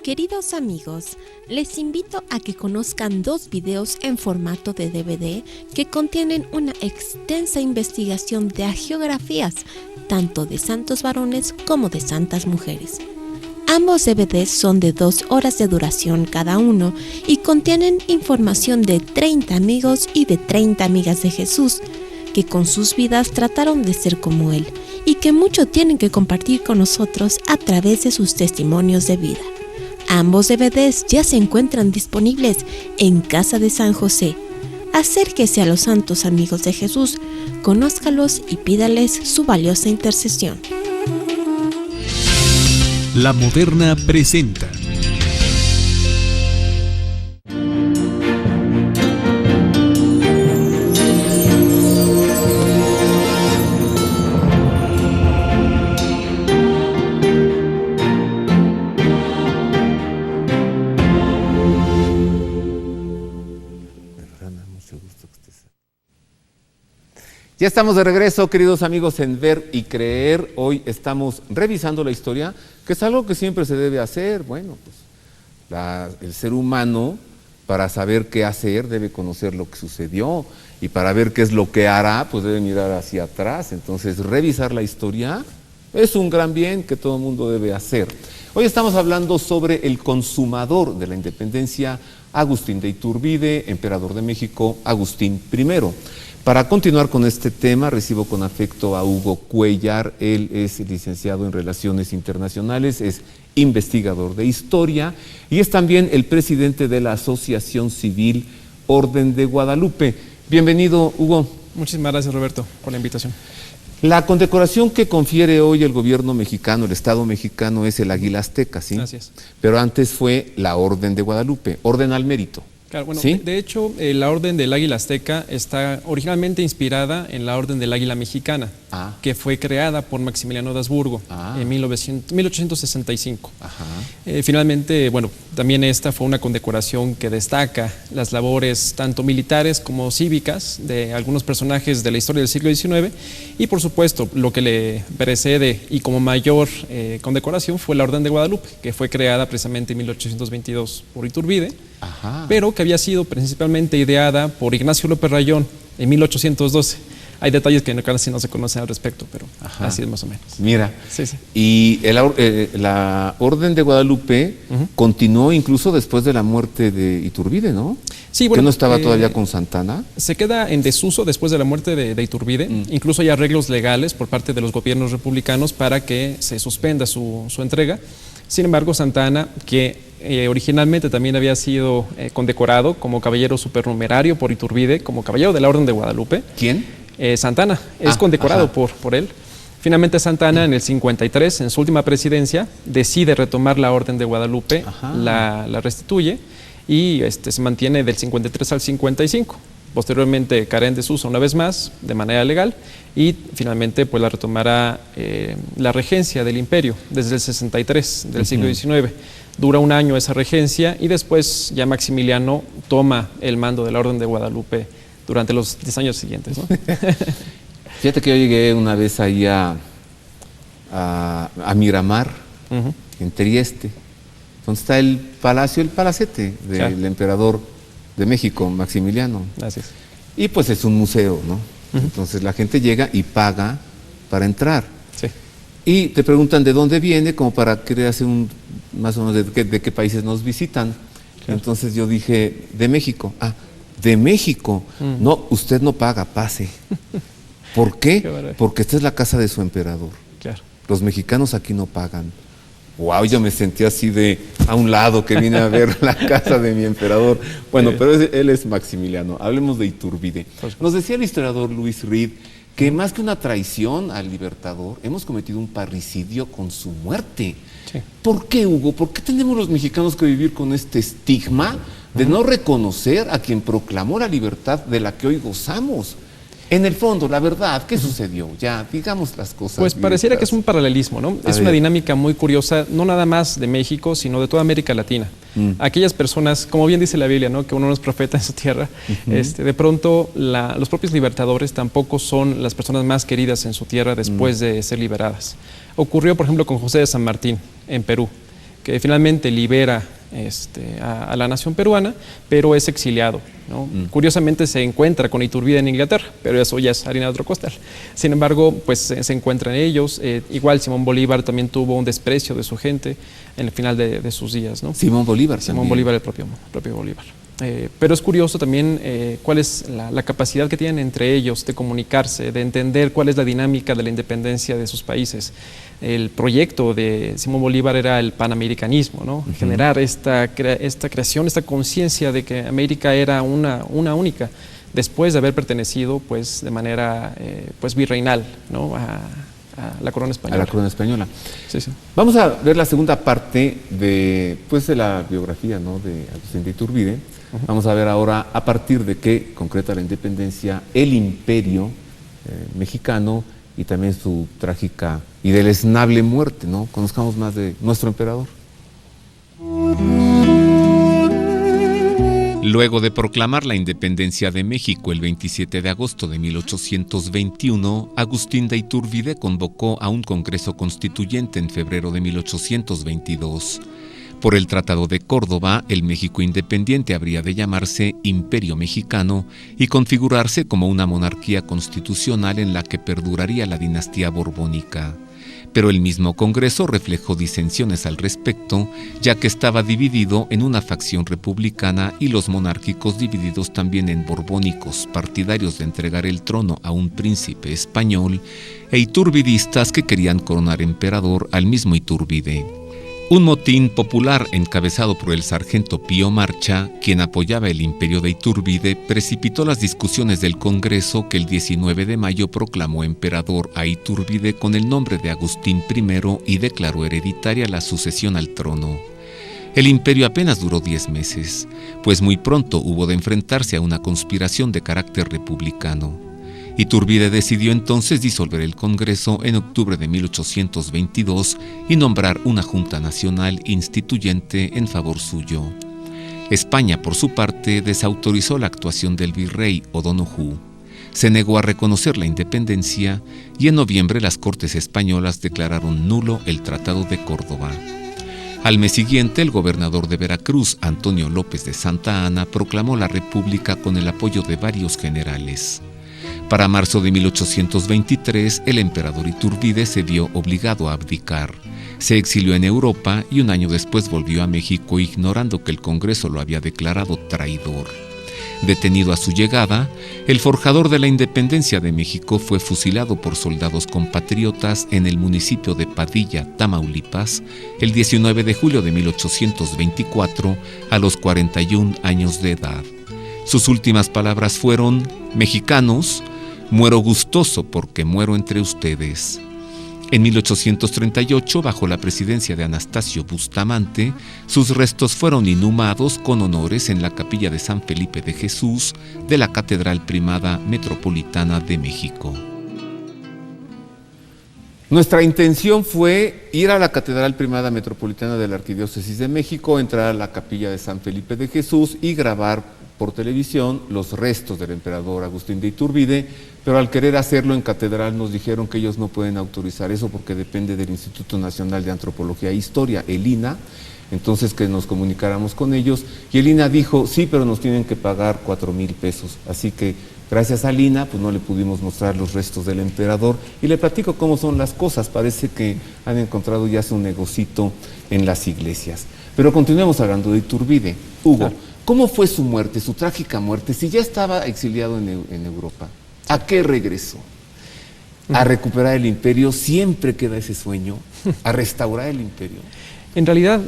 Queridos amigos, les invito a que conozcan 2 videos en formato de DVD que contienen una extensa investigación de hagiografías, tanto de santos varones como de santas mujeres. Ambos DVDs son de 2 horas de duración cada uno y contienen información de 30 amigos y de 30 amigas de Jesús, que con sus vidas trataron de ser como Él y que mucho tienen que compartir con nosotros a través de sus testimonios de vida. Ambos DVDs ya se encuentran disponibles en Casa de San José. Acérquese a los santos amigos de Jesús, conózcalos y pídales su valiosa intercesión. La Moderna presenta. Ya estamos de regreso, queridos amigos, en Ver y Creer. Hoy estamos revisando la historia, que es algo que siempre se debe hacer. Bueno, pues el ser humano, para saber qué hacer, debe conocer lo que sucedió, y para ver qué es lo que hará, pues debe mirar hacia atrás. Entonces, revisar la historia es un gran bien que todo el mundo debe hacer. Hoy estamos hablando sobre el consumador de la independencia, Agustín de Iturbide, emperador de México, Agustín I. Para continuar con este tema, recibo con afecto a Hugo Cuellar. Él es licenciado en Relaciones Internacionales, es investigador de historia y es también el presidente de la Asociación Civil Orden de Guadalupe. Bienvenido, Hugo. Muchísimas gracias, Roberto, por la invitación. La condecoración que confiere hoy el gobierno mexicano, el Estado mexicano, es el Águila Azteca, ¿sí? Así es. Pero antes fue la Orden de Guadalupe, Orden al Mérito. Claro, bueno, ¿sí? De hecho, la Orden del Águila Azteca está originalmente inspirada en la Orden del Águila Mexicana, que fue creada por Maximiliano de Habsburgo en 1865. Finalmente, bueno, también esta fue una condecoración que destaca las labores tanto militares como cívicas de algunos personajes de la historia del siglo XIX, y por supuesto, lo que le precede y como mayor condecoración fue la Orden de Guadalupe, que fue creada precisamente en 1822 por Iturbide, pero que había sido principalmente ideada por Ignacio López Rayón en 1812. Hay detalles que casi no se conocen al respecto, pero así es más o menos. Mira, sí. Y la Orden de Guadalupe continuó incluso después de la muerte de Iturbide, ¿no? Sí, bueno, ¿que no estaba todavía con Santana? Se queda en desuso después de la muerte de Iturbide. Incluso hay arreglos legales por parte de los gobiernos republicanos para que se suspenda su entrega. Sin embargo, Santana, que originalmente también había sido condecorado como caballero supernumerario por Iturbide, como caballero de la Orden de Guadalupe. ¿Quién? Santana es condecorado por él. Finalmente Santana en el 53, en su última presidencia, decide retomar la Orden de Guadalupe, la restituye y se mantiene del 53 al 55. Posteriormente caerá en desuso una vez más, de manera legal, y finalmente pues la retomará la regencia del imperio desde el 63 del siglo XIX. Dura un año esa regencia y después ya Maximiliano toma el mando de la Orden de Guadalupe durante los 10 años siguientes, ¿no? Fíjate que yo llegué una vez ahí a Miramar, en Trieste, donde está el palacete del emperador de México, Maximiliano. Gracias. Y pues es un museo, ¿no? Entonces la gente llega y paga para entrar. Sí. Y te preguntan de dónde viene, como para querer hacer más o menos de qué países nos visitan. Claro. Entonces yo dije, de México. De México. No, usted no paga, pase. ¿Por qué? Porque esta es la casa de su emperador. Claro. Los mexicanos aquí no pagan. Wow, yo me sentí así a un lado que vine a ver la casa de mi emperador. Bueno, pero él es Maximiliano. Hablemos de Iturbide. Nos decía el historiador Luis Reed que más que una traición al libertador, hemos cometido un parricidio con su muerte. Sí. ¿Por qué, Hugo? ¿Por qué tenemos los mexicanos que vivir con este estigma de no reconocer a quien proclamó la libertad de la que hoy gozamos? En el fondo, la verdad, ¿qué sucedió? Ya, digamos las cosas. Pues pareciera que es un paralelismo, ¿no? Es una dinámica muy curiosa, no nada más de México, sino de toda América Latina. Aquellas personas, como bien dice la Biblia, ¿no? Que uno no es profeta en su tierra, de pronto los propios libertadores tampoco son las personas más queridas en su tierra después de ser liberadas. Ocurrió, por ejemplo, con José de San Martín, en Perú. que finalmente libera a la nación peruana, pero es exiliado, ¿no? Curiosamente se encuentra con Iturbide en Inglaterra, pero eso ya es harina de otro costal. Sin embargo, pues se encuentran ellos. Igual Simón Bolívar también tuvo un desprecio de su gente en el final de sus días, ¿no? Simón Bolívar Bolívar, el propio Bolívar. Pero es curioso también cuál es la capacidad que tienen entre ellos de comunicarse, de entender cuál es la dinámica de la independencia de sus países. El proyecto de Simón Bolívar era el panamericanismo, ¿no? Generar esta creación, esta conciencia de que América era una única, después de haber pertenecido pues, de manera pues, virreinal, ¿no? a la corona española. A la corona española. Sí, sí. Vamos a ver la segunda parte de la biografía, ¿no? de Agustín de Iturbide. Vamos a ver ahora a partir de qué concreta la independencia, el imperio mexicano y también su trágica y deleznable muerte, ¿no? Conozcamos más de nuestro emperador. Luego de proclamar la independencia de México el 27 de agosto de 1821, Agustín de Iturbide convocó a un Congreso Constituyente en febrero de 1822. Por el Tratado de Córdoba, el México independiente habría de llamarse Imperio Mexicano y configurarse como una monarquía constitucional en la que perduraría la dinastía borbónica. Pero el mismo Congreso reflejó disensiones al respecto, ya que estaba dividido en una facción republicana y los monárquicos divididos también en borbónicos, partidarios de entregar el trono a un príncipe español, e iturbidistas que querían coronar emperador al mismo Iturbide. Un motín popular encabezado por el sargento Pío Marcha, quien apoyaba el imperio de Iturbide, precipitó las discusiones del Congreso que el 19 de mayo proclamó emperador a Iturbide con el nombre de Agustín I y declaró hereditaria la sucesión al trono. El imperio apenas duró 10 meses, pues muy pronto hubo de enfrentarse a una conspiración de carácter republicano. Iturbide decidió entonces disolver el Congreso en octubre de 1822 y nombrar una Junta Nacional Instituyente en favor suyo. España, por su parte, desautorizó la actuación del virrey O'Donoghue. Se negó a reconocer la independencia y en noviembre las Cortes españolas declararon nulo el Tratado de Córdoba. Al mes siguiente, el gobernador de Veracruz, Antonio López de Santa Anna, proclamó la República con el apoyo de varios generales. Para marzo de 1823, el emperador Iturbide se vio obligado a abdicar. Se exilió en Europa y un año después volvió a México ignorando que el Congreso lo había declarado traidor. Detenido a su llegada, el forjador de la independencia de México fue fusilado por soldados compatriotas en el municipio de Padilla, Tamaulipas, el 19 de julio de 1824, a los 41 años de edad. Sus últimas palabras fueron: «Mexicanos, muero gustoso porque muero entre ustedes». En 1838, bajo la presidencia de Anastasio Bustamante, sus restos fueron inhumados con honores en la capilla de San Felipe de Jesús de la Catedral Primada Metropolitana de México. Nuestra intención fue ir a la Catedral Primada Metropolitana de la Arquidiócesis de México, entrar a la capilla de San Felipe de Jesús y grabar por televisión los restos del emperador Agustín de Iturbide, pero al querer hacerlo en catedral nos dijeron que ellos no pueden autorizar eso porque depende del Instituto Nacional de Antropología e Historia, el INAH. Entonces que nos comunicáramos con ellos y el INAH dijo: sí, pero nos tienen que pagar 4,000 pesos. Así que gracias al INAH pues no le pudimos mostrar los restos del emperador y le platico cómo son las cosas. Parece que han encontrado ya su negocito en las iglesias. Pero continuemos hablando de Iturbide. Hugo, claro. ¿Cómo fue su muerte, su trágica muerte? Si ya estaba exiliado en Europa, ¿a qué regresó? ¿A recuperar el imperio? ¿Siempre queda ese sueño? ¿A restaurar el imperio? En realidad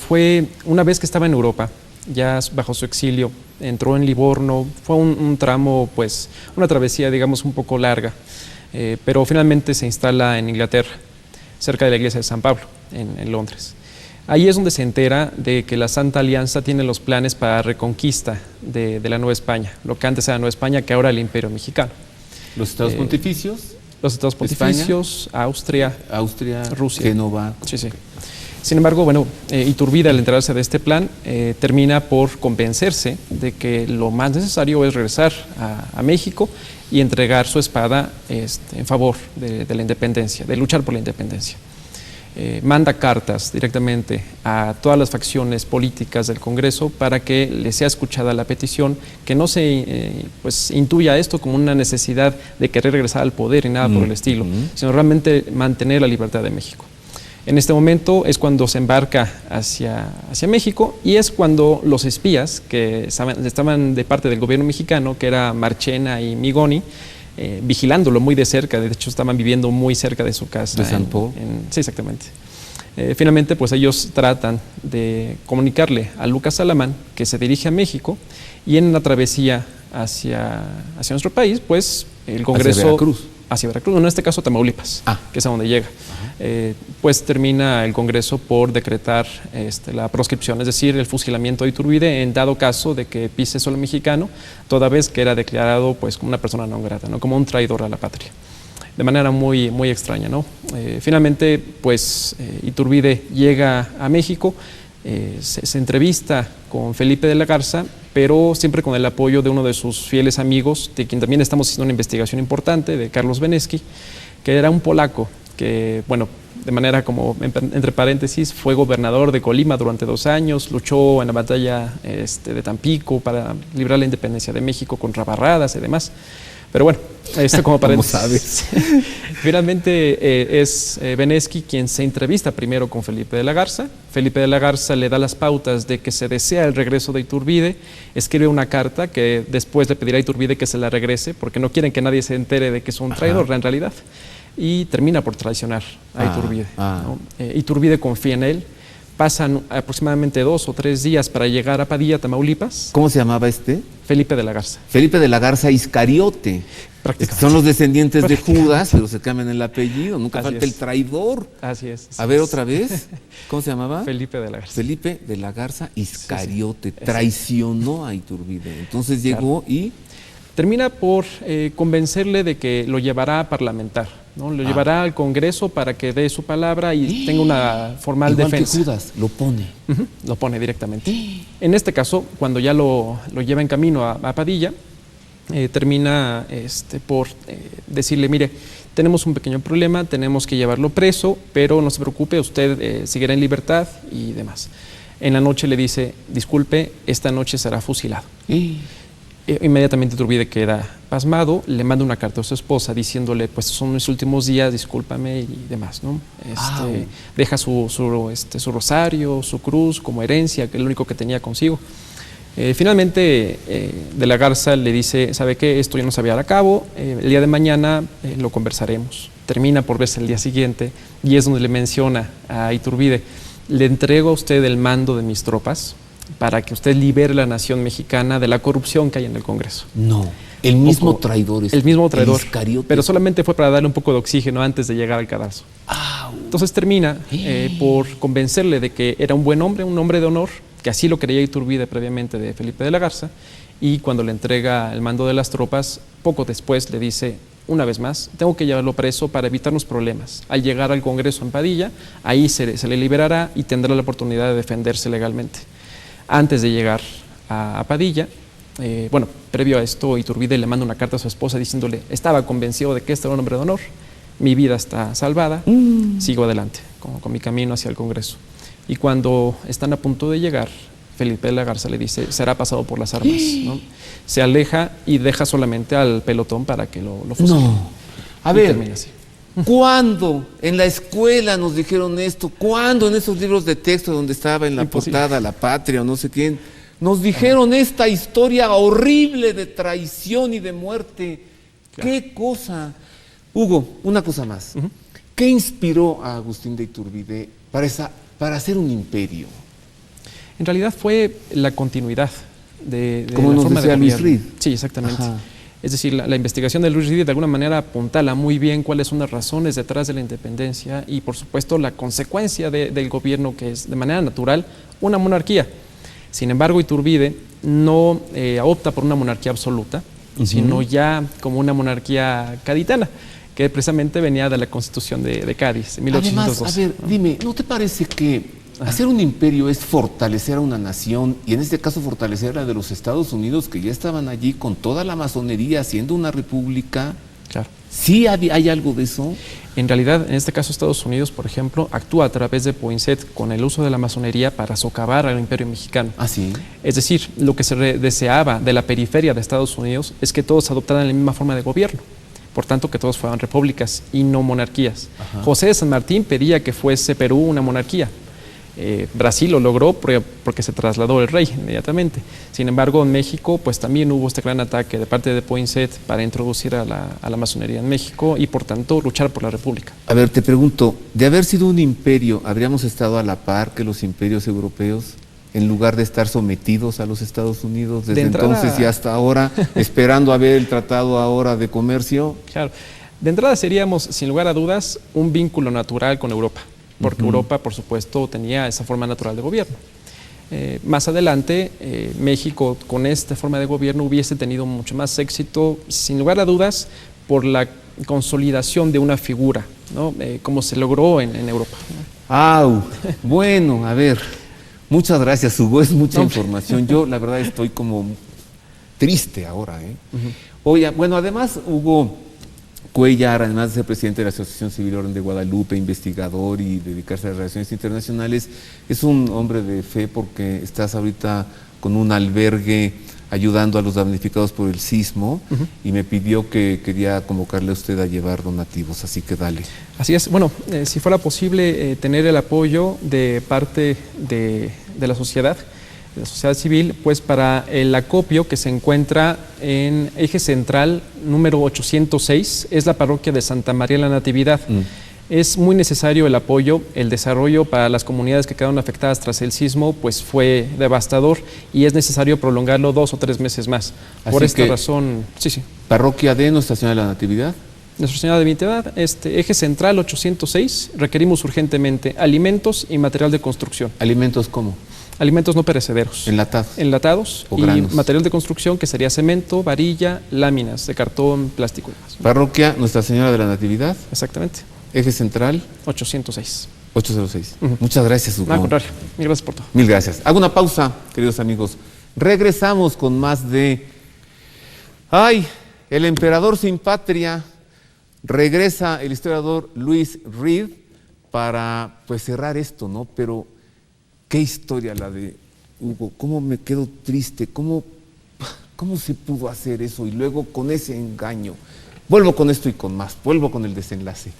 fue una vez que estaba en Europa, ya bajo su exilio, entró en Livorno, fue un tramo, pues, una travesía, digamos, un poco larga, pero finalmente se instala en Inglaterra, cerca de la iglesia de San Pablo, en Londres. Ahí es donde se entera de que la Santa Alianza tiene los planes para reconquista de la Nueva España, lo que antes era Nueva España, que ahora el Imperio Mexicano. ¿Los estados pontificios? Los estados pontificios, España, Austria, Rusia, Génova. Sí, sí. Sin embargo, bueno, Iturbide, al enterarse de este plan, termina por convencerse de que lo más necesario es regresar a México y entregar su espada en favor de la independencia, de luchar por la independencia. manda cartas directamente a todas las facciones políticas del Congreso para que les sea escuchada la petición, que no se pues intuya esto como una necesidad de querer regresar al poder y nada por el estilo, sino realmente mantener la libertad de México. En este momento es cuando se embarca hacia México, y es cuando los espías que estaban de parte del gobierno mexicano, que era Marchena y Migoni, vigilándolo muy de cerca, de hecho estaban viviendo muy cerca de su casa. ¿De San Paul? Sí, exactamente. Finalmente, pues ellos tratan de comunicarle a Lucas Alamán que se dirige a México, y en la travesía hacia nuestro país, pues el Congreso... Hacia Veracruz, en este caso Tamaulipas, que es a donde llega. Pues termina el Congreso por decretar la proscripción, es decir, el fusilamiento de Iturbide en dado caso de que pise suelo mexicano, toda vez que era declarado pues como una persona no grata, ¿no? Como un traidor a la patria. De manera muy, muy extraña, ¿no? Finalmente, pues Iturbide llega a México, se entrevista con Felipe de la Garza, pero siempre con el apoyo de uno de sus fieles amigos, de quien también estamos haciendo una investigación importante, de Carlos Beneski, que era un polaco que, bueno, de manera como, entre paréntesis, fue gobernador de Colima durante 2 años, luchó en la batalla de Tampico para librar la independencia de México contra Barradas y demás. Pero bueno, esto como paréntesis. ¿Cómo sabes? Finalmente es Beneski quien se entrevista primero con Felipe de la Garza. Felipe de la Garza le da las pautas de que se desea el regreso de Iturbide, escribe una carta que después le pedirá a Iturbide que se la regrese, porque no quieren que nadie se entere de que es un traidor en realidad, y termina por traicionar a Iturbide, ¿no? Iturbide confía en él. Pasan aproximadamente 2 o 3 días para llegar a Padilla, Tamaulipas. ¿Cómo se llamaba este? Felipe de la Garza. Felipe de la Garza Iscariote. Son los descendientes de Judas, pero se cambian el apellido. Nunca falta el traidor. Así es. A ver, otra vez. ¿Cómo se llamaba? Felipe de la Garza. Felipe de la Garza Iscariote. Traicionó a Iturbide. Entonces llegó y... Termina por convencerle de que lo llevará a parlamentar, ¿no? Lo llevará al Congreso para que dé su palabra y tenga una formal defensa. Igual que Judas, lo pone. Lo pone directamente. En este caso, cuando ya lo lleva en camino a Padilla, termina por decirle, mire, tenemos un pequeño problema, tenemos que llevarlo preso, pero no se preocupe, usted seguirá en libertad y demás. En la noche le dice, disculpe, esta noche será fusilado. Inmediatamente Iturbide queda pasmado, le manda una carta a su esposa diciéndole, pues son mis últimos días, discúlpame y demás, ¿no? Deja su rosario, su cruz como herencia, que es lo único que tenía consigo. Finalmente, de la Garza le dice, ¿sabe qué? Esto ya no se va a llevar a cabo, el día de mañana lo conversaremos. Termina por verse el día siguiente y es donde le menciona a Iturbide, le entrego a usted el mando de mis tropas para que usted libere la nación mexicana de la corrupción que hay en el Congreso. No, el mismo traidor. El mismo traidor, Iscariote. Pero solamente fue para darle un poco de oxígeno antes de llegar al cadalso. Entonces termina por convencerle de que era un buen hombre, un hombre de honor, que así lo creía Iturbide previamente de Felipe de la Garza, y cuando le entrega el mando de las tropas, poco después le dice, una vez más, tengo que llevarlo preso para evitarnos problemas. Al llegar al Congreso en Padilla, ahí se le liberará y tendrá la oportunidad de defenderse legalmente. Antes de llegar a Padilla, previo a esto, Iturbide le manda una carta a su esposa diciéndole, estaba convencido de que este era un hombre de honor, mi vida está salvada, sigo adelante con mi camino hacia el Congreso. Y cuando están a punto de llegar, Felipe de la Garza le dice, será pasado por las armas, ¿no? Se aleja y deja solamente al pelotón para que lo fusile. No. A ver, ¿cuándo en la escuela nos dijeron esto? ¿Cuándo en esos libros de texto donde estaba en la portada La Patria o no sé quién, nos dijeron esta historia horrible de traición y de muerte? Claro. ¿Qué cosa? Hugo, una cosa más. ¿Qué inspiró a Agustín de Iturbide para hacer un imperio? En realidad fue la continuidad de como la forma de gobierno. Luis Reed. Sí, exactamente. Es decir, la investigación de Luis Reed de alguna manera apuntala muy bien cuáles son las razones detrás de la independencia y, por supuesto, la consecuencia del gobierno, que es de manera natural una monarquía. Sin embargo, Iturbide no opta por una monarquía absoluta, sino ya como una monarquía caditana, que precisamente venía de la Constitución de Cádiz, en 1812. Además, a ver, dime, ¿no te parece que hacer un imperio es fortalecer a una nación, y en este caso fortalecer a la de los Estados Unidos, que ya estaban allí con toda la masonería haciendo una república? Claro. ¿Sí hay algo de eso? En realidad, en este caso, Estados Unidos, por ejemplo, actúa a través de Poinsett con el uso de la masonería para socavar al Imperio Mexicano. ¿Ah, sí? Es decir, lo que se deseaba de la periferia de Estados Unidos es que todos adoptaran la misma forma de gobierno. Por tanto, que todos fueran repúblicas y no monarquías. Ajá. José de San Martín pedía que fuese Perú una monarquía. Brasil lo logró porque se trasladó el rey inmediatamente. Sin embargo, en México pues también hubo este gran ataque de parte de Poinsett para introducir a la masonería en México y por tanto luchar por la república. A ver, te pregunto, de haber sido un imperio, ¿habríamos estado a la par que los imperios europeos en lugar de estar sometidos a los Estados Unidos desde entonces y hasta ahora, esperando a ver el tratado ahora de comercio? Claro, de entrada seríamos sin lugar a dudas un vínculo natural con Europa. Porque Europa, por supuesto, tenía esa forma natural de gobierno. Más adelante, México, con esta forma de gobierno, hubiese tenido mucho más éxito, sin lugar a dudas, por la consolidación de una figura, ¿no? Como se logró en Europa. ¡Au! Bueno, a ver, muchas gracias, Hugo, es mucha información. Yo, la verdad, estoy como triste ahora, ¿eh? Oye, bueno, además, Hugo Cuellar, además de ser presidente de la Asociación Civil Orden de Guadalupe, investigador y dedicarse a las relaciones internacionales, es un hombre de fe porque estás ahorita con un albergue ayudando a los damnificados por el sismo y me pidió que quería convocarle a usted a llevar donativos, así que dale. Así es, bueno, si fuera posible tener el apoyo de parte de la sociedad civil, pues para el acopio que se encuentra en Eje Central número 806, es la parroquia de Santa María la Natividad. Es muy necesario el apoyo, el desarrollo para las comunidades que quedaron afectadas tras el sismo, pues fue devastador y es necesario prolongarlo 2 o 3 meses más. Por esta razón, sí. Parroquia de Nuestra Señora de la Natividad. Nuestra Señora de la Natividad, Eje Central 806, requerimos urgentemente alimentos y material de construcción. ¿Alimentos cómo? Alimentos no perecederos. Enlatados. Y granos. Material de construcción que sería cemento, varilla, láminas de cartón, plástico y demás. Parroquia Nuestra Señora de la Natividad. Exactamente. Eje Central 806. 806. Muchas gracias, Hugo. No, al contrario. Mil gracias por todo. Mil gracias. Hago una pausa, queridos amigos. Regresamos con más de... ¡Ay! El emperador sin patria. Regresa el historiador Luis Reed para pues cerrar esto, ¿no? Pero qué historia la de Hugo, cómo me quedo triste, cómo se pudo hacer eso y luego con ese engaño. Vuelvo con esto y con más, vuelvo con el desenlace.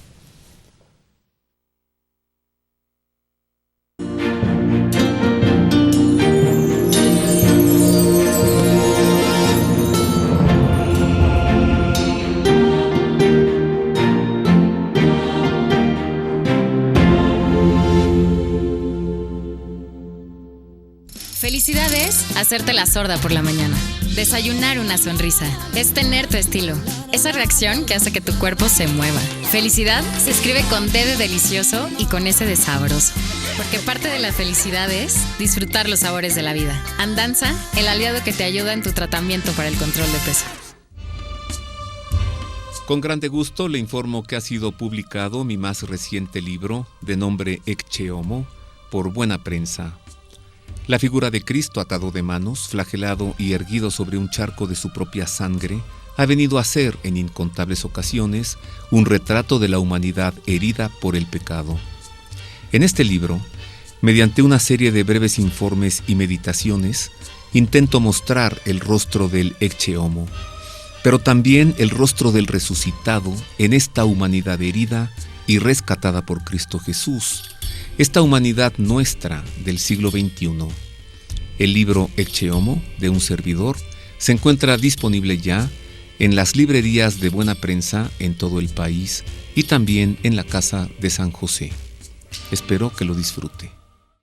Felicidad es hacerte la sorda por la mañana. Desayunar una sonrisa. Es tener tu estilo. Esa reacción que hace que tu cuerpo se mueva. Felicidad se escribe con D de delicioso y con S de sabroso. Porque parte de la felicidad es disfrutar los sabores de la vida. Andanza, el aliado que te ayuda en tu tratamiento para el control de peso. Con grande gusto le informo que ha sido publicado mi más reciente libro, de nombre Ecce Homo, por Buena Prensa. La figura de Cristo atado de manos, flagelado y erguido sobre un charco de su propia sangre, ha venido a ser, en incontables ocasiones, un retrato de la humanidad herida por el pecado. En este libro, mediante una serie de breves informes y meditaciones, intento mostrar el rostro del Ecce Homo, pero también el rostro del resucitado en esta humanidad herida y rescatada por Cristo Jesús, esta humanidad nuestra del siglo XXI. El libro Ecce Homo, de un servidor, se encuentra disponible ya en las librerías de Buena Prensa en todo el país y también en la Casa de San José. Espero que lo disfrute.